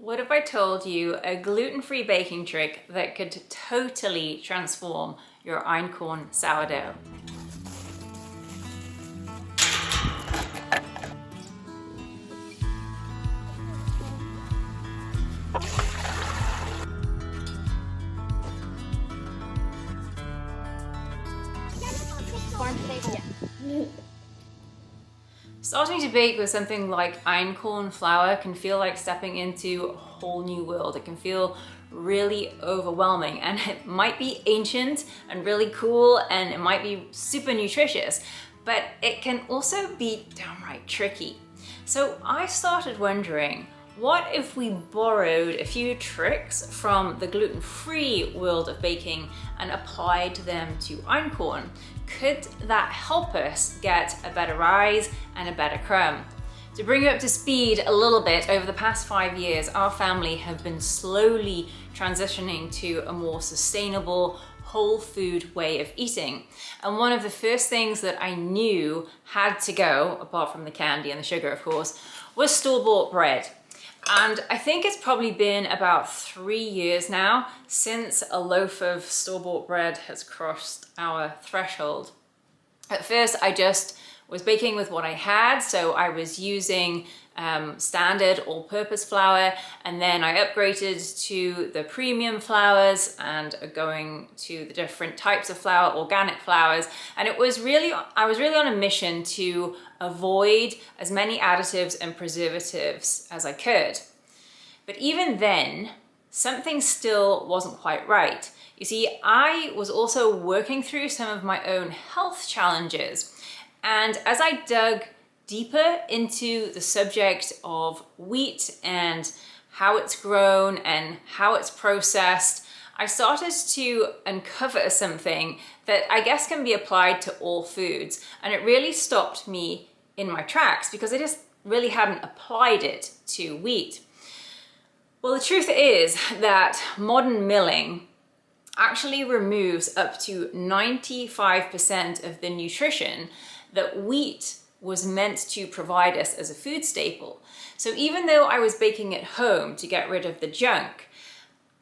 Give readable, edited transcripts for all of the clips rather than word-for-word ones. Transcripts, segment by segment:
What if I told you a gluten-free baking trick that could totally transform your Einkorn sourdough? Starting to bake with something like einkorn flour can feel like stepping into a whole new world. It can feel really overwhelming, and it might be ancient and really cool, and it might be super nutritious, but it can also be downright tricky. So I started wondering, what if we borrowed a few tricks from the gluten-free world of baking and applied them to einkorn? Could that help us get a better rise and a better crumb? To bring you up to speed a little bit, over the past 5 years, our family have been slowly transitioning to a more sustainable, whole food way of eating. And one of the first things that I knew had to go, apart from the candy and the sugar of course, was store-bought bread. And I think it's probably been about 3 years now since a loaf of store-bought bread has crossed our threshold. At first, I just was baking with what I had, so I was using standard all-purpose flour, and then I upgraded to the premium flours and going to the different types of flour, organic flours, and I was really on a mission to avoid as many additives and preservatives as I could. But even then, something still wasn't quite right. You see, I was also working through some of my own health challenges, and as I dug deeper into the subject of wheat and how it's grown and how it's processed, I started to uncover something that I guess can be applied to all foods. And it really stopped me in my tracks because I just really hadn't applied it to wheat. Well, the truth is that modern milling actually removes up to 95% of the nutrition that wheat was meant to provide us as a food staple. So even though I was baking at home to get rid of the junk,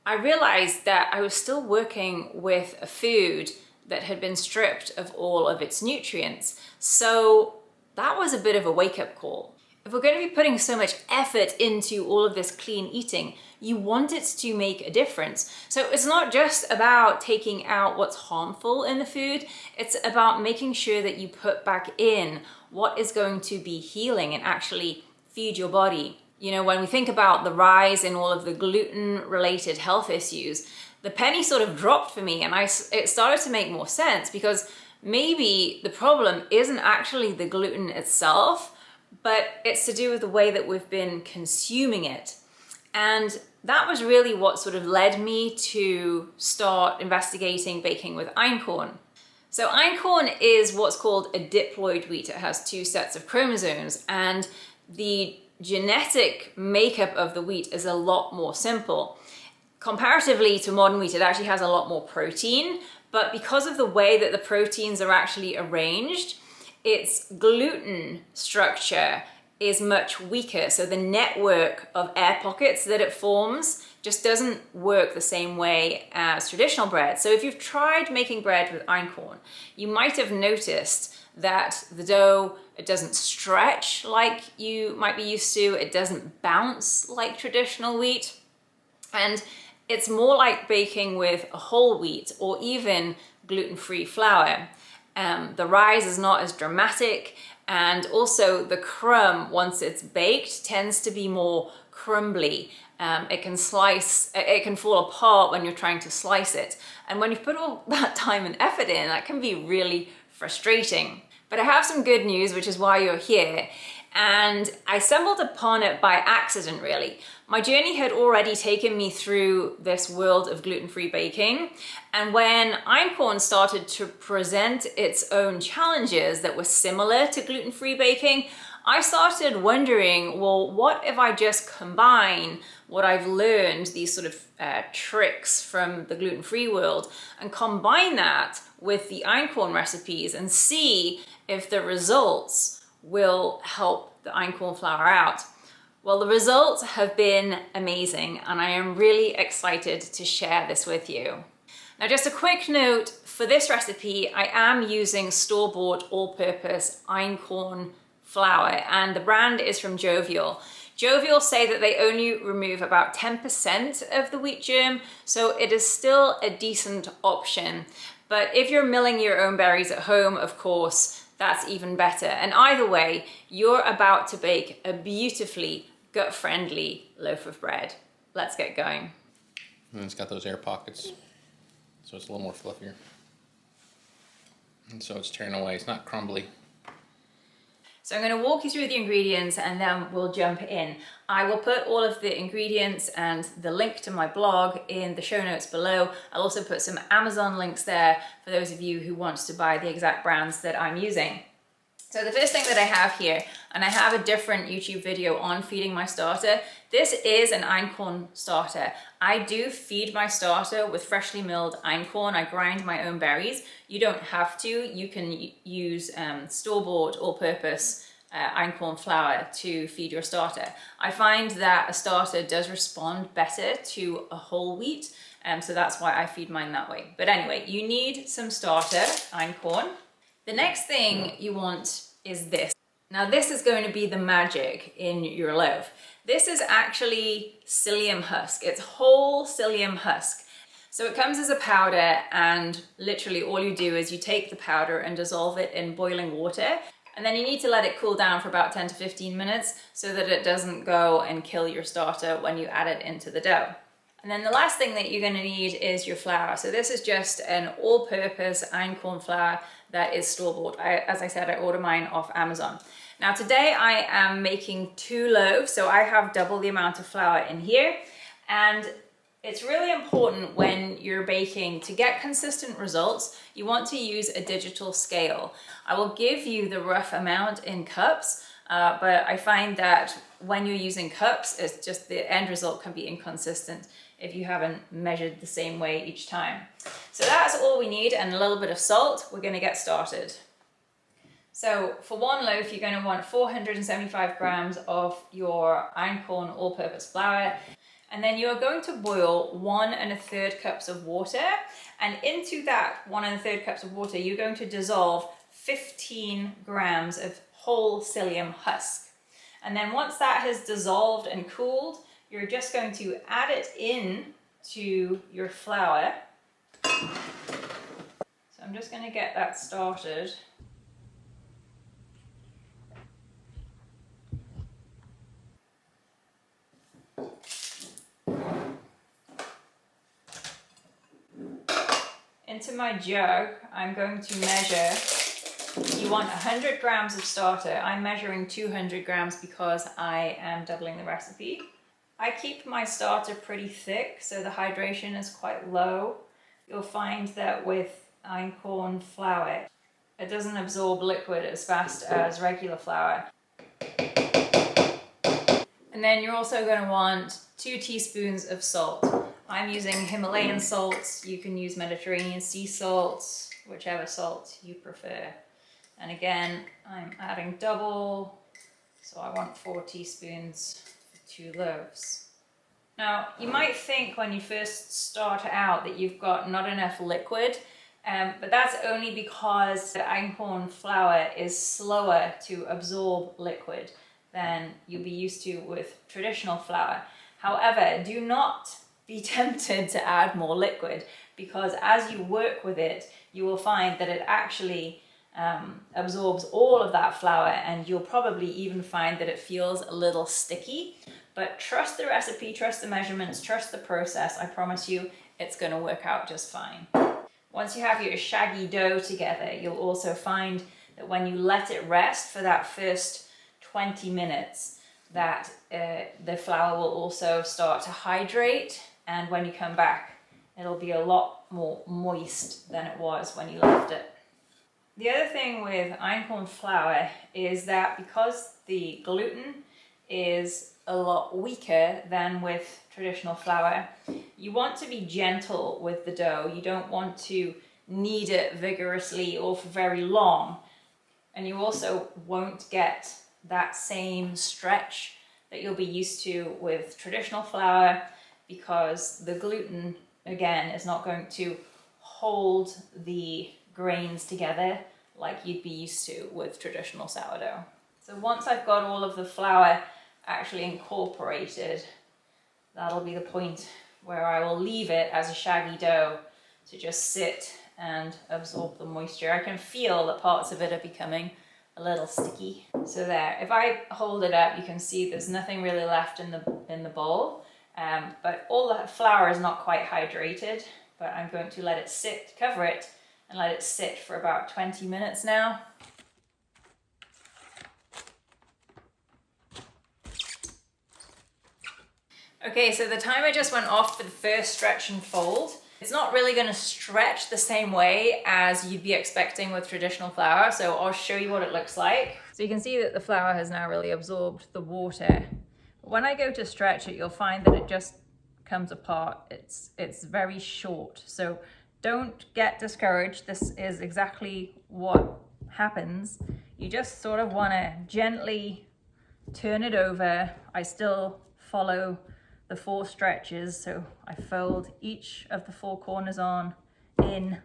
I realized that I was still working with a food that had been stripped of all of its nutrients. So that was a bit of a wake-up call. If we're going to be putting so much effort into all of this clean eating, you want it to make a difference. So it's not just about taking out what's harmful in the food, it's about making sure that you put back in what is going to be healing and actually feed your body. You know, when we think about the rise in all of the gluten-related health issues, the penny sort of dropped for me, and it started to make more sense, because maybe the problem isn't actually the gluten itself, but it's to do with the way that we've been consuming it. And that was really what sort of led me to start investigating baking with einkorn. So einkorn is what's called a diploid wheat. It has 2 sets of chromosomes, and the genetic makeup of the wheat is a lot more simple. Comparatively to modern wheat, it actually has a lot more protein, but because of the way that the proteins are actually arranged, its gluten structure is much weaker. So the network of air pockets that it forms just doesn't work the same way as traditional bread. So if you've tried making bread with einkorn, you might have noticed that the dough, it doesn't stretch like you might be used to, it doesn't bounce like traditional wheat, and it's more like baking with a whole wheat or even gluten-free flour. The rise is not as dramatic, and also the crumb, once it's baked, tends to be more crumbly. It can fall apart when you're trying to slice it. And when you've put all that time and effort in, that can be really frustrating. But I have some good news, which is why you're here. And I stumbled upon it by accident, really. My journey had already taken me through this world of gluten-free baking, and when einkorn started to present its own challenges that were similar to gluten-free baking, I started wondering, well, what if I just combine what I've learned, these sort of tricks from the gluten-free world, and combine that with the einkorn recipes and see if the results will help the einkorn flour out. Well, the results have been amazing, and I am really excited to share this with you. Now, just a quick note, for this recipe, I am using store-bought all-purpose einkorn flour, and the brand is from Jovial. Jovial say that they only remove about 10% of the wheat germ, so it is still a decent option. But if you're milling your own berries at home, of course, that's even better. And either way, you're about to bake a beautifully gut-friendly loaf of bread. Let's get going. And it's got those air pockets, so it's a little more fluffier. And so it's tearing away, it's not crumbly. So I'm going to walk you through the ingredients and then we'll jump in. I will put all of the ingredients and the link to my blog in the show notes below. I'll also put some Amazon links there for those of you who want to buy the exact brands that I'm using. So the first thing that I have here, and I have a different YouTube video on feeding my starter. This is an einkorn starter. I do feed my starter with freshly milled einkorn. I grind my own berries. You don't have to. You can use store-bought all-purpose einkorn flour to feed your starter. I find that a starter does respond better to a whole wheat, so that's why I feed mine that way. But anyway, you need some starter einkorn. The next thing you want is this. Now this is going to be the magic in your loaf. This is actually psyllium husk. It's whole psyllium husk. So it comes as a powder, and literally all you do is you take the powder and dissolve it in boiling water. And then you need to let it cool down for about 10 to 15 minutes so that it doesn't go and kill your starter when you add it into the dough. And then the last thing that you're going to need is your flour. So this is just an all-purpose einkorn flour that is store-bought. As I said, I order mine off Amazon. Now today I am making 2 loaves, so I have double the amount of flour in here. And it's really important when you're baking to get consistent results, you want to use a digital scale. I will give you the rough amount in cups, but I find that when you're using cups, it's just the end result can be inconsistent if you haven't measured the same way each time. So that's all we need, and a little bit of salt. We're going to get started. So for 1 loaf, you're going to want 475 grams of your einkorn all-purpose flour. And then you're going to boil 1 1/3 cups of water. And into that 1 1/3 cups of water, you're going to dissolve 15 grams of whole psyllium husk. And then once that has dissolved and cooled, you're just going to add it in to your flour. So I'm just going to get that started. Into my jug, I'm going to measure, you want 100 grams of starter. I'm measuring 200 grams because I am doubling the recipe. I keep my starter pretty thick, so the hydration is quite low. You'll find that with einkorn flour, it doesn't absorb liquid as fast as regular flour. And then you're also going to want 2 teaspoons of salt. I'm using Himalayan salts. You can use Mediterranean sea salts, whichever salt you prefer. And again, I'm adding double, so I want 4 teaspoons for 2 loaves. Now, you might think when you first start out that you've got not enough liquid, but that's only because the einkorn flour is slower to absorb liquid than you'll be used to with traditional flour. However, do not be tempted to add more liquid, because as you work with it, you will find that it actually absorbs all of that flour, and you'll probably even find that it feels a little sticky. But trust the recipe, trust the measurements, trust the process. I promise you it's going to work out just fine. Once you have your shaggy dough together, you'll also find that when you let it rest for that first 20 minutes, that the flour will also start to hydrate, and when you come back, it'll be a lot more moist than it was when you left it. The other thing with einkorn flour is that because the gluten is a lot weaker than with traditional flour, you want to be gentle with the dough. You don't want to knead it vigorously or for very long. And you also won't get that same stretch that you'll be used to with traditional flour, because the gluten, again, is not going to hold the grains together like you'd be used to with traditional sourdough. So once I've got all of the flour actually incorporated, that'll be the point where I will leave it as a shaggy dough to just sit and absorb the moisture. I can feel that parts of it are becoming a little sticky. So there, if I hold it up, you can see there's nothing really left in the bowl, but all the flour is not quite hydrated, but I'm going to let it sit, cover it, and let it sit for about 20 minutes now. Okay, so the timer just went off for the first stretch and fold. It's not really going to stretch the same way as you'd be expecting with traditional flour, so I'll show you what it looks like. So you can see that the flour has now really absorbed the water. When I go to stretch it, you'll find that it just comes apart. It's very short, so don't get discouraged. This is exactly what happens. You just sort of want to gently turn it over. I still follow the 4 stretches, so I fold each of the 4 corners on in,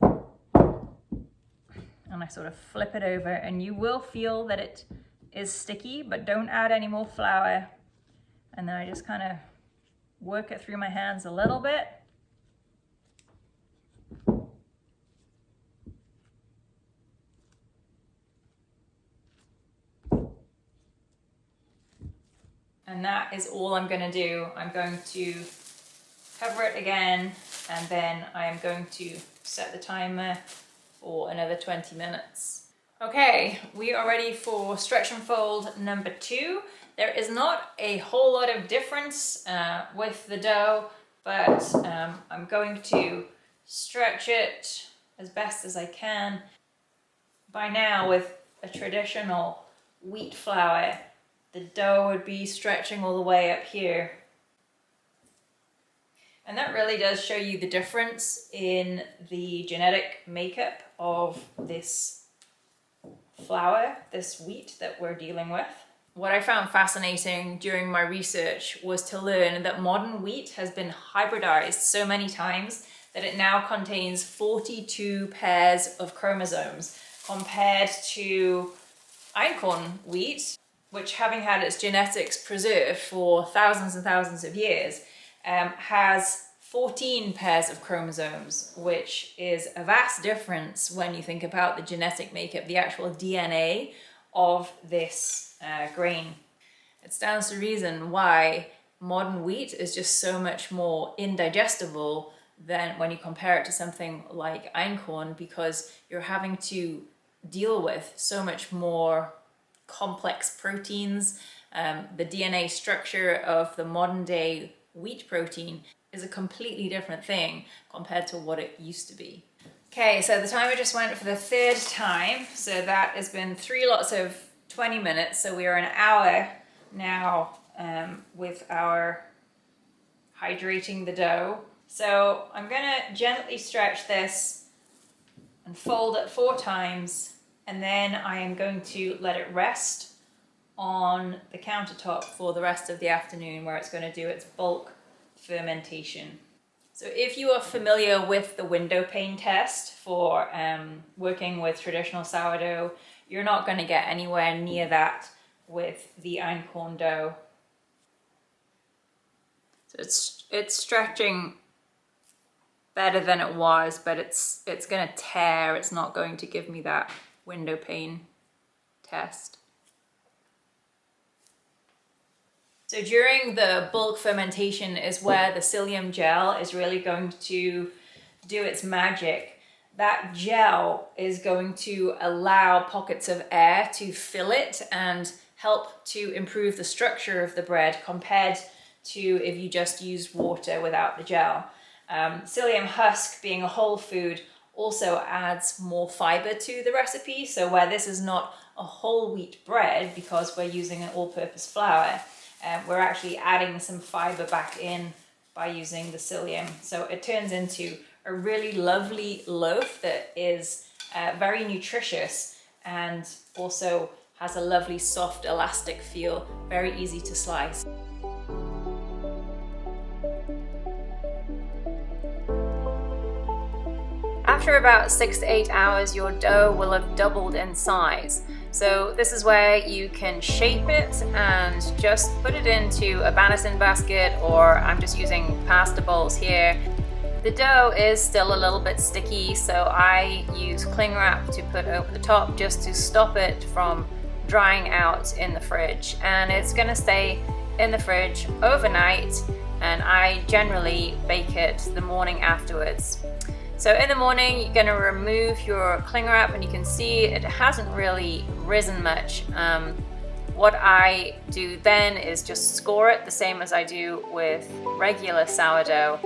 and I sort of flip it over, and you will feel that it is sticky, but don't add any more flour. And then I just kind of work it through my hands a little bit. And that is all I'm going to do. I'm going to cover it again, and then I am going to set the timer for another 20 minutes. Okay, we are ready for stretch and fold number 2. There is not a whole lot of difference with the dough, but I'm going to stretch it as best as I can. By now, with a traditional wheat flour, the dough would be stretching all the way up here. And that really does show you the difference in the genetic makeup of this flour, this wheat that we're dealing with. What I found fascinating during my research was to learn that modern wheat has been hybridized so many times that it now contains 42 pairs of chromosomes, compared to einkorn wheat, which, having had its genetics preserved for thousands and thousands of years, has 14 pairs of chromosomes, which is a vast difference when you think about the genetic makeup, the actual DNA of this grain. It stands to reason why modern wheat is just so much more indigestible than when you compare it to something like einkorn, because you're having to deal with so much more complex proteins. The DNA structure of the modern day wheat protein is a completely different thing compared to what it used to be. Okay, so the timer just went for the 3rd time, so that has been 3 lots of 20 minutes, so we are an hour now with our hydrating the dough. So I'm gonna gently stretch this and fold it 4 times, and then I am going to let it rest on the countertop for the rest of the afternoon, where it's going to do its bulk fermentation. So if you are familiar with the window pane test for working with traditional sourdough, you're not going to get anywhere near that with the einkorn dough. So it's stretching better than it was, but it's going to tear. It's not going to give me that window pane test. So during the bulk fermentation is where the psyllium gel is really going to do its magic. That gel is going to allow pockets of air to fill it and help to improve the structure of the bread compared to if you just use water without the gel. Psyllium husk, being a whole food, also adds more fiber to the recipe. So where this is not a whole wheat bread, because we're using an all-purpose flour, we're actually adding some fiber back in by using the psyllium. So it turns into a really lovely loaf that is very nutritious and also Has a lovely soft elastic feel, very easy to slice. After about 6 to 8 hours, your dough will have doubled in size. So this is where you can shape it and just put it into a banison basket, or I'm just using pasta bowls here. The dough is still a little bit sticky, so I use cling wrap to put over the top just to stop it from drying out in the fridge. And it's going to stay in the fridge overnight, and I generally bake it the morning afterwards. So in the morning, you're going to remove your cling wrap, and you can see it hasn't really risen much. What I do then is just score it the same as I do with regular sourdough.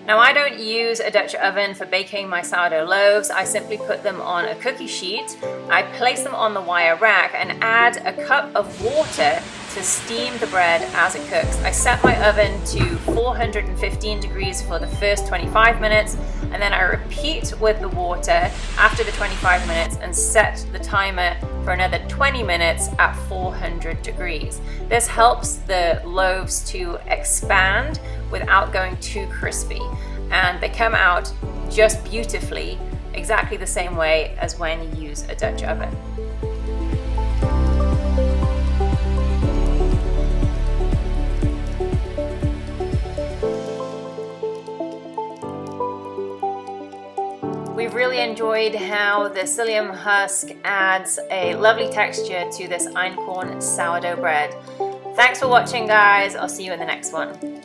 Now, I don't use a Dutch oven for baking my sourdough loaves. I simply put them on a cookie sheet. I place them on the wire rack and add a cup of water to steam the bread as it cooks. I set my oven to 415 degrees for the first 25 minutes, and then I repeat with the water after the 25 minutes and set the timer for another 20 minutes at 400 degrees. This helps the loaves to expand without going too crispy, and they come out just beautifully, exactly the same way as when you use a Dutch oven. We've really enjoyed how the psyllium husk adds a lovely texture to this einkorn sourdough bread. Thanks for watching, guys. I'll see you in the next one.